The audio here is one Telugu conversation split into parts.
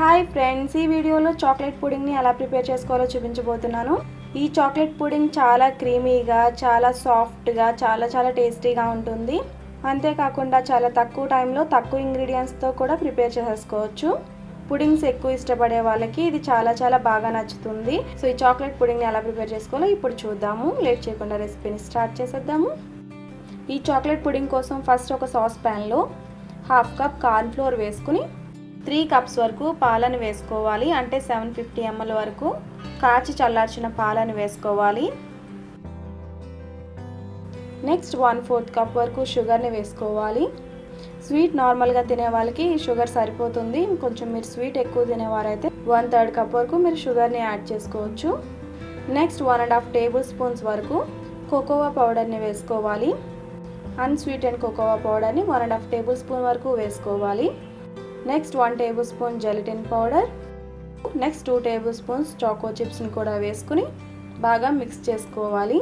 హాయ్ ఫ్రెండ్స్, ఈ వీడియోలో చాక్లెట్ పుడింగ్ని ఎలా ప్రిపేర్ చేసుకోవాలో చూపించబోతున్నాను. ఈ చాక్లెట్ పుడింగ్ చాలా క్రీమీగా, చాలా సాఫ్ట్గా, చాలా టేస్టీగా ఉంటుంది. అంతేకాకుండా చాలా తక్కువ టైంలో తక్కువ ఇంగ్రీడియంట్స్తో కూడా ప్రిపేర్ చేసేసుకోవచ్చు. పుడింగ్స్ ఎక్కువ ఇష్టపడే వాళ్ళకి ఇది చాలా బాగా నచ్చుతుంది. సో ఈ చాక్లెట్ పుడింగ్ని ఎలా ప్రిపేర్ చేసుకోవాలో ఇప్పుడు చూద్దాము. లేట్ చేయకుండా రెసిపీని స్టార్ట్ చేసేద్దాము. ఈ చాక్లెట్ పుడింగ్ కోసం ఫస్ట్ ఒక సాస్ ప్యాన్లో 1/2 కప్ కార్న్ ఫ్లోర్ వేసుకుని 3 కప్స్ వరకు పాలను వేసుకోవాలి. అంటే 750 ml వరకు కాచి చల్లార్చిన పాలను వేసుకోవాలి. నెక్స్ట్ 1/4 కప్ వరకు షుగర్ని వేసుకోవాలి. స్వీట్ నార్మల్గా తినే వాళ్ళకి షుగర్ సరిపోతుంది. కొంచెం మీరు స్వీట్ ఎక్కువ తినేవారైతే 1/3 కప్ వరకు మీరు షుగర్ని యాడ్ చేసుకోవచ్చు. నెక్స్ట్ 1.5 టేబుల్ స్పూన్స్ వరకు కోకోవా పౌడర్ని వేసుకోవాలి. అన్స్వీటెండ్ కోకోవా పౌడర్ని 1.5 టేబుల్ స్పూన్ వరకు వేసుకోవాలి. Next 1 tablespoon gelatin powder, next 2 tablespoons choco చిప్స్ని కూడా వేసుకుని బాగా మిక్స్ చేసుకోవాలి.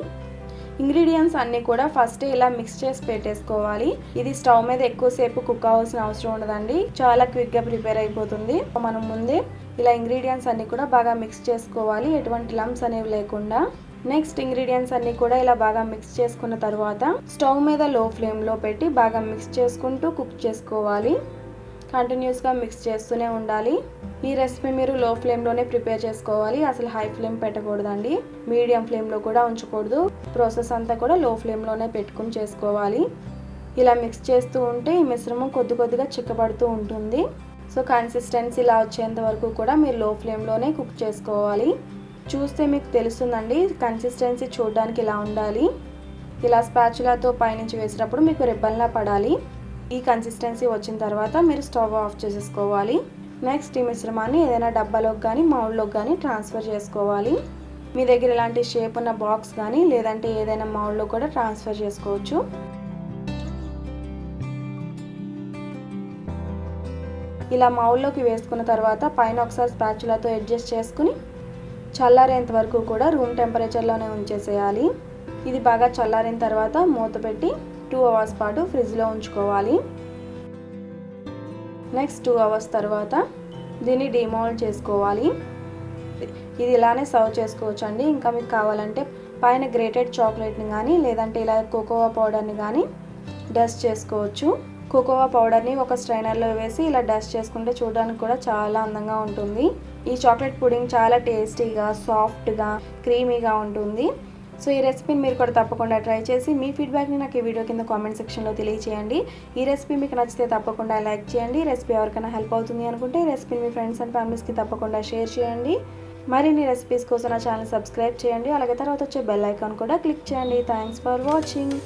ఇంగ్రీడియంట్స్ అన్నీ కూడా ఫస్ట్ ఇలా మిక్స్ చేసి పెట్టేసుకోవాలి. ఇది స్టవ్ మీద ఎక్కువసేపు కుక్ అవ్వాల్సిన అవసరం ఉండదండి, చాలా క్విక్గా ప్రిపేర్ అయిపోతుంది. మనం ముందే ఇలా ఇంగ్రీడియంట్స్ అన్నీ కూడా బాగా మిక్స్ చేసుకోవాలి, ఎటువంటి లంప్స్ అనేవి లేకుండా. నెక్స్ట్ ఇంగ్రీడియంట్స్ అన్నీ కూడా ఇలా బాగా మిక్స్ చేసుకున్న తర్వాత స్టవ్ మీద లో ఫ్లేమ్లో పెట్టి బాగా మిక్స్ చేసుకుంటూ కుక్ చేసుకోవాలి. కంటిన్యూస్గా మిక్స్ చేస్తూనే ఉండాలి. ఈ రెసిపీ మీరు లో ఫ్లేమ్లోనే ప్రిపేర్ చేసుకోవాలి, అసలు హై ఫ్లేమ్ పెట్టకూడదండి, మీడియం ఫ్లేమ్లో కూడా ఉంచకూడదు. ప్రాసెస్ అంతా కూడా లో ఫ్లేమ్లోనే పెట్టుకుని చేసుకోవాలి. ఇలా మిక్స్ చేస్తూ ఉంటే ఈ మిశ్రమం కొద్దిగా చిక్కబడుతూ ఉంటుంది. సో కన్సిస్టెన్సీ ఇలా వచ్చేంత వరకు కూడా మీరు లో ఫ్లేమ్లోనే కుక్ చేసుకోవాలి. చూస్తే మీకు తెలుస్తుందండి, కన్సిస్టెన్సీ చూడడానికి ఇలా ఉండాలి. ఇలా స్పాచులాతో పైనుంచి వేసినప్పుడు మీకు రిబ్బన్లా పడాలి. ఈ కన్సిస్టెన్సీ వచ్చిన తర్వాత మీరు స్టవ్ ఆఫ్ చేసేసుకోవాలి. నెక్స్ట్ ఈ మిశ్రమాన్ని ఏదైనా డబ్బాలోకి కానీ మౌల్డ్లోకి కానీ ట్రాన్స్ఫర్ చేసుకోవాలి. మీ దగ్గర ఇలాంటి షేప్ ఉన్న బాక్స్ కానీ లేదంటే ఏదైనా మౌల్డ్లో కూడా ట్రాన్స్ఫర్ చేసుకోవచ్చు. ఇలా మౌల్డ్లోకి వేసుకున్న తర్వాత పైన ఒకసారి స్పాచులాతో అడ్జస్ట్ చేసుకుని చల్లారేంత వరకు కూడా రూమ్ టెంపరేచర్లోనే ఉంచేసేయాలి. ఇది బాగా చల్లారిన తర్వాత మూత పెట్టి 2 అవర్స్ పాటు ఫ్రిడ్జ్లో ఉంచుకోవాలి. నెక్స్ట్ 2 అవర్స్ తర్వాత దీన్ని డిమౌల్డ్ చేసుకోవాలి. ఇది ఇలానే సర్వ్ చేసుకోవచ్చు అండి. ఇంకా మీకు కావాలంటే పైన గ్రేటెడ్ చాక్లెట్ని కానీ లేదంటే ఇలా కోకోవా పౌడర్ని కానీ డస్ట్ చేసుకోవచ్చు. కోకోవా పౌడర్ని ఒక స్ట్రైనర్లో వేసి ఇలా డస్ట్ చేసుకుంటే చూడడానికి కూడా చాలా అందంగా ఉంటుంది. ఈ చాక్లెట్ పుడింగ్ చాలా టేస్టీగా, సాఫ్ట్గా, క్రీమీగా ఉంటుంది. సో ఈ రెసిపీని మీరు కూడా తప్పకుండా ట్రై చేసి మీ ఫీడ్బ్యాక్ని నాకు ఈ వీడియో కింద కామెంట్ సెక్షన్లో తెలియచేయండి. ఈ రెసిపీ మీకు నచ్చితే తప్పకుండా లైక్ చేయండి. ఈ రెసిపీ ఎవరికైనా హెల్ప్ అవుతుంది అనుకుంటే ఈ రెసిపీని మీ ఫ్రెండ్స్ అండ్ ఫ్యామిలీస్కి తప్పకుండా షేర్ చేయండి. మరిన్ని రెసిపీస్ కోసం నా ఛానల్ సబ్స్క్రైబ్ చేయండి. అలాగే తర్వాత వచ్చే బెల్ ఐకాన్ కూడా క్లిక్ చేయండి. Thanks for watching.